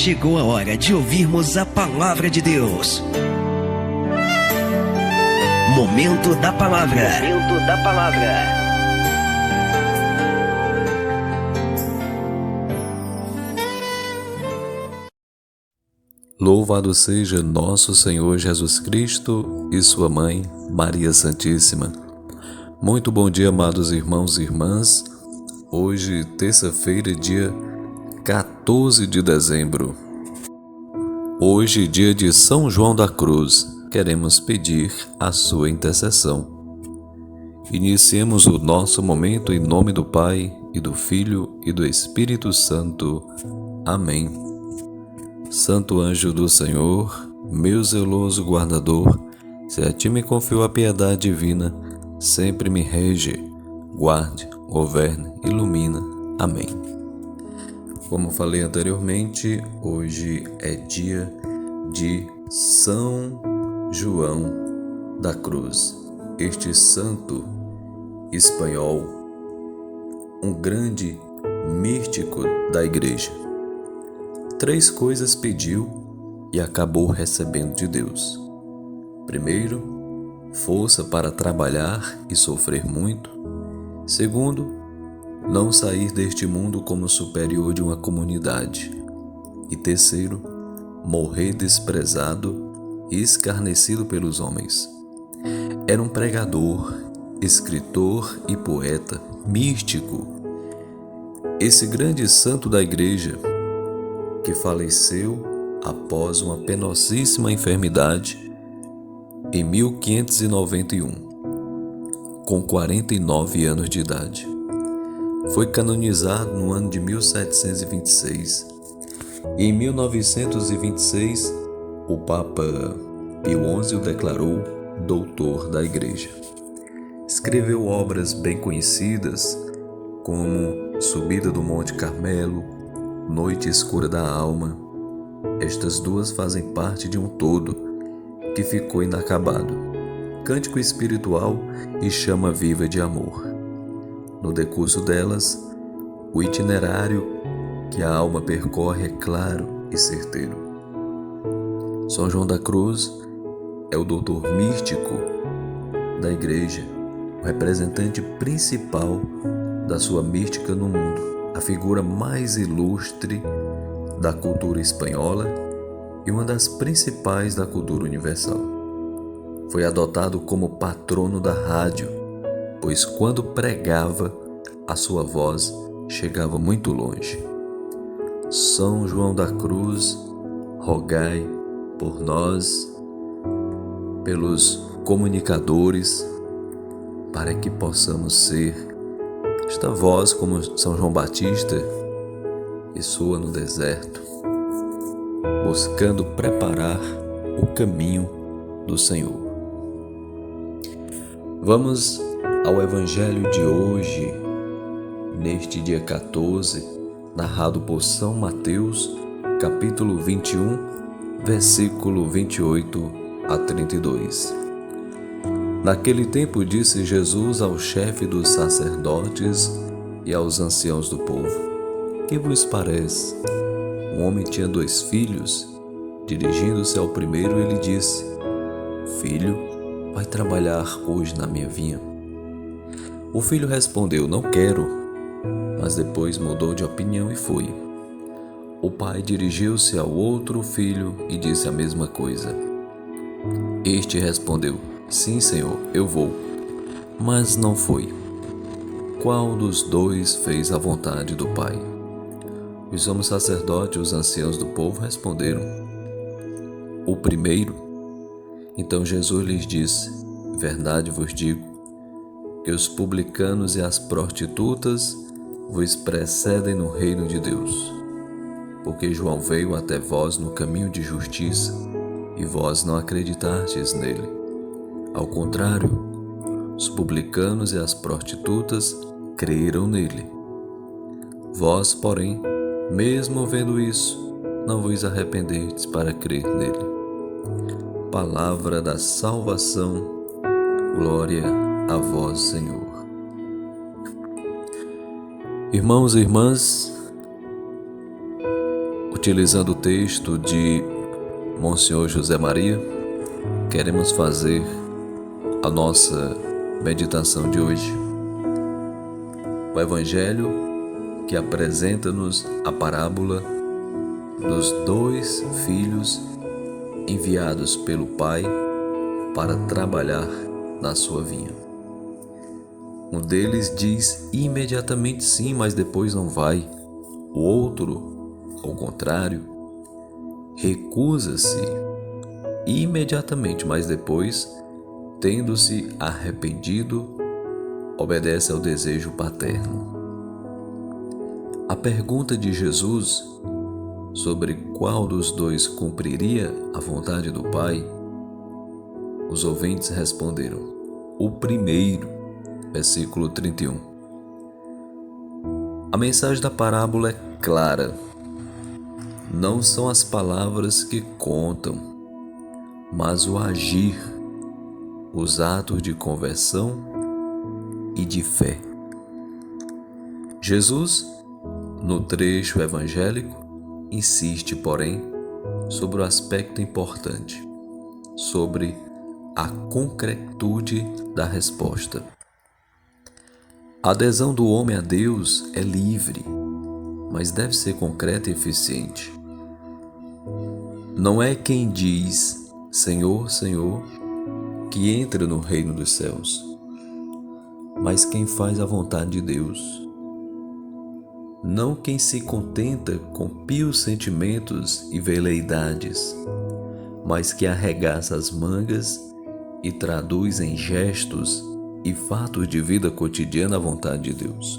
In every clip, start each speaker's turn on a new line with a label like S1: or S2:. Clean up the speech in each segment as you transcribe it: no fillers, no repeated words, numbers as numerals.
S1: chegou a hora de ouvirmos a palavra de Deus. Momento da palavra. Momento da palavra.
S2: Louvado seja nosso Senhor Jesus Cristo e sua mãe, Maria Santíssima. Muito bom dia, amados irmãos e irmãs. Hoje, terça-feira, dia 14 de dezembro. Hoje, dia de São João da Cruz, queremos pedir a sua intercessão. Iniciemos o nosso momento em nome do Pai, e do Filho e do Espírito Santo. Amém. Santo anjo do Senhor, meu zeloso guardador, se a ti me confio a piedade divina, sempre me rege, guarde, governe, ilumina. Amém. Como falei anteriormente, hoje é dia de São João da Cruz. Este santo espanhol, um grande místico da igreja. 3 coisas pediu e acabou recebendo de Deus. Primeiro, força para trabalhar e sofrer muito. Segundo, não sair deste mundo como superior de uma comunidade. E terceiro, morrer desprezado e escarnecido pelos homens. Era um pregador, escritor e poeta, místico. Esse grande santo da igreja, que faleceu após uma penosíssima enfermidade em 1591, com 49 anos de idade. Foi canonizado no ano de 1726 e em 1926 o Papa Pio XI o declarou doutor da Igreja. Escreveu obras bem conhecidas como Subida do Monte Carmelo, Noite Escura da Alma. Estas duas fazem parte de um todo que ficou inacabado, Cântico Espiritual e Chama Viva de Amor. No decurso delas, o itinerário que a alma percorre é claro e certeiro. São João da Cruz é o doutor místico da Igreja, o representante principal da sua mística no mundo, a figura mais ilustre da cultura espanhola e uma das principais da cultura universal. Foi adotado como patrono da rádio, pois quando pregava, a sua voz chegava muito longe. São João da Cruz, rogai por nós, pelos comunicadores, para que possamos ser esta voz como São João Batista, que soa no deserto, buscando preparar o caminho do Senhor. Vamos ao Evangelho de hoje, neste dia 14, narrado por São Mateus, capítulo 21, versículo 28 a 32. Naquele tempo disse Jesus ao chefe dos sacerdotes e aos anciãos do povo: Que vos parece? Um homem tinha 2 filhos. Dirigindo-se ao primeiro, ele disse: Filho, vai trabalhar hoje na minha vinha. O filho respondeu: Não quero. Mas depois mudou de opinião e foi. O pai dirigiu-se ao outro filho e disse a mesma coisa. Este respondeu: Sim, Senhor, eu vou. Mas não foi. Qual dos 2 fez a vontade do Pai? Os sumos sacerdotes e os anciãos do povo responderam: O primeiro. Então Jesus lhes disse: Verdade vos digo, que os publicanos e as prostitutas vos precedem no reino de Deus. Porque João veio até vós no caminho de justiça, e vós não acreditastes nele. Ao contrário, os publicanos e as prostitutas creram nele. Vós, porém, mesmo vendo isso, não vos arrependeis para crer nele. Palavra da salvação, glória a vós, Senhor. Irmãos e irmãs, Utilizando o texto de Monsenhor José Maria, queremos fazer a nossa meditação de hoje. O Evangelho que apresenta-nos a parábola dos 2 filhos enviados pelo pai para trabalhar na sua vinha. Um deles diz imediatamente sim, mas depois não vai. O outro, ao contrário, recusa-se imediatamente, mas depois, tendo-se arrependido, obedece ao desejo paterno. A pergunta de Jesus sobre qual dos 2 cumpriria a vontade do Pai, os ouvintes responderam: o primeiro, versículo 31. A mensagem da parábola é clara. Não são as palavras que contam, mas o agir, os atos de conversão e de fé. Jesus, no trecho evangélico, insiste, porém, sobre o aspecto importante, sobre a concretude da resposta. A adesão do homem a Deus é livre, mas deve ser concreta e eficiente. Não é quem diz Senhor, Senhor, que entra no reino dos céus, mas quem faz a vontade de Deus. Não quem se contenta com pios sentimentos e veleidades, mas que arregaça as mangas e traduz em gestos e fatos de vida cotidiana a vontade de Deus.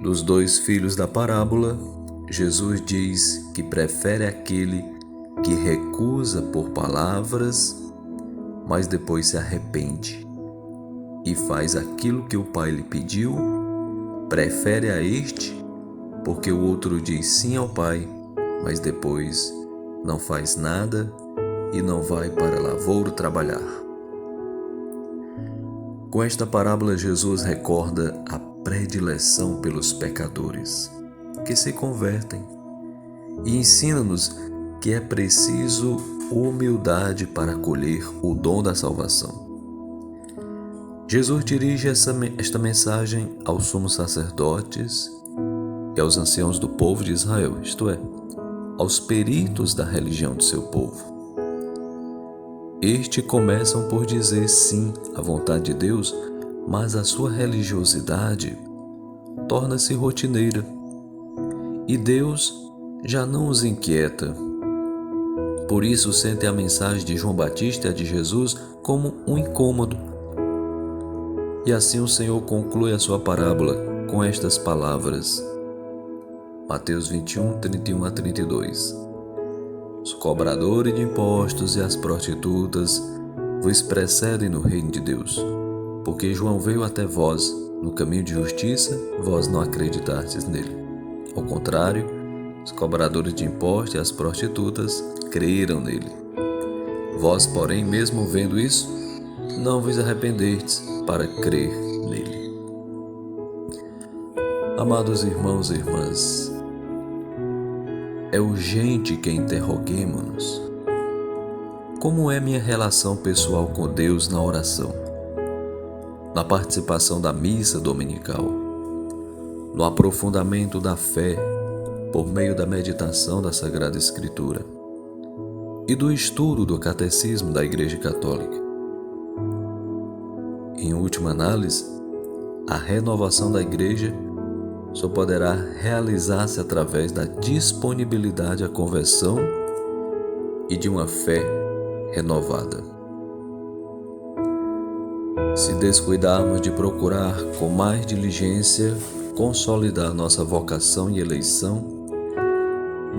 S2: Dos 2 filhos da parábola, Jesus diz que prefere aquele que recusa por palavras, mas depois se arrepende e faz aquilo que o pai lhe pediu. Prefere a este, porque o outro diz sim ao pai, mas depois não faz nada e não vai para a lavoura trabalhar. Com esta parábola, Jesus recorda a predileção pelos pecadores que se convertem e ensina-nos que é preciso humildade para acolher o dom da salvação. Jesus dirige esta mensagem aos sumos sacerdotes e aos anciãos do povo de Israel, isto é, aos peritos da religião do seu povo. Estes começam por dizer sim à vontade de Deus, mas a sua religiosidade torna-se rotineira e Deus já não os inquieta. Por isso sentem a mensagem de João Batista e a de Jesus como um incômodo. E assim o Senhor conclui a sua parábola com estas palavras. Mateus 21, 31 a 32. Os cobradores de impostos e as prostitutas vos precedem no reino de Deus, porque João veio até vós no caminho de justiça, vós não acreditastes nele. Ao contrário, os cobradores de impostos e as prostitutas creram nele. Vós, porém, mesmo vendo isso, não vos arrependestes para crer nele. Amados irmãos e irmãs, é urgente que interroguemos-nos: como é minha relação pessoal com Deus na oração, na participação da missa dominical, no aprofundamento da fé por meio da meditação da Sagrada Escritura e do estudo do Catecismo da Igreja Católica? Em última análise, a renovação da Igreja só poderá realizar-se através da disponibilidade à conversão e de uma fé renovada. Se descuidarmos de procurar com mais diligência consolidar nossa vocação e eleição,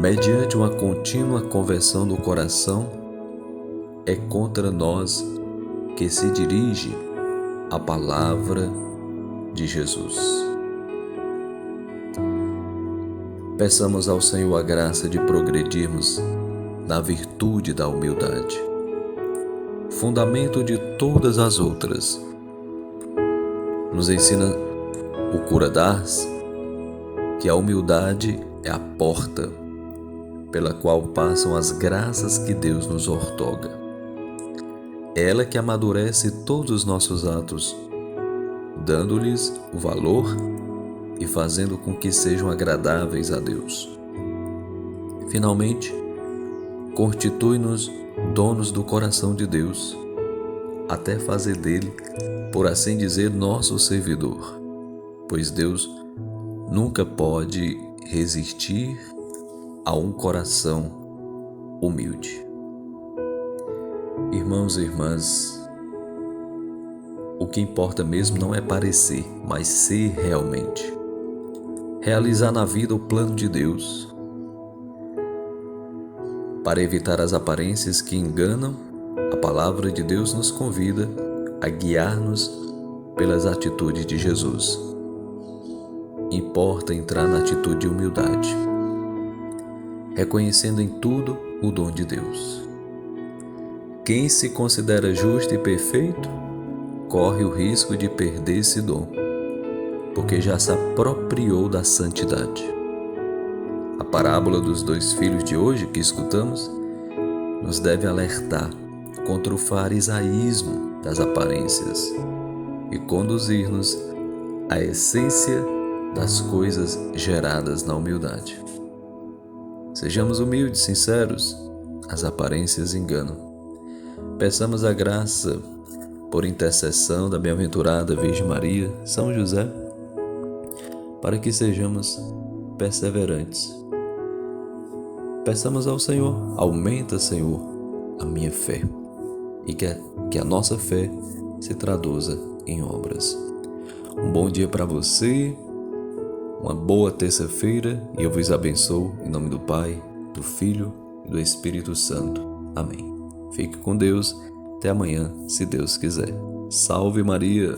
S2: mediante uma contínua conversão do coração, é contra nós que se dirige a palavra de Jesus. Peçamos ao Senhor a graça de progredirmos na virtude da humildade, fundamento de todas as outras. Nos ensina o cura d'Ars que a humildade é a porta pela qual passam as graças que Deus nos outorga. É ela que amadurece todos os nossos atos, dando-lhes o valor e fazendo com que sejam agradáveis a Deus. Finalmente, constitui-nos donos do coração de Deus, até fazer dele, por assim dizer, nosso servidor, pois Deus nunca pode resistir a um coração humilde. Irmãos e irmãs, o que importa mesmo não é parecer, mas ser realmente. Realizar na vida o plano de Deus. Para evitar as aparências que enganam, a palavra de Deus nos convida a guiar-nos pelas atitudes de Jesus. Importa entrar na atitude de humildade, reconhecendo em tudo o dom de Deus. Quem se considera justo e perfeito, corre o risco de perder esse dom, porque já se apropriou da santidade. A parábola dos 2 filhos de hoje que escutamos nos deve alertar contra o farisaísmo das aparências e conduzir-nos à essência das coisas geradas na humildade. Sejamos humildes, sinceros, as aparências enganam. Peçamos a graça, por intercessão da bem-aventurada Virgem Maria, São José, para que sejamos perseverantes. Peçamos ao Senhor, aumenta, Senhor, a minha fé, e que a nossa fé se traduza em obras. Um bom dia para você, uma boa terça-feira, e eu vos abençoo em nome do Pai, do Filho e do Espírito Santo. Amém. Fique com Deus, até amanhã, se Deus quiser. Salve Maria!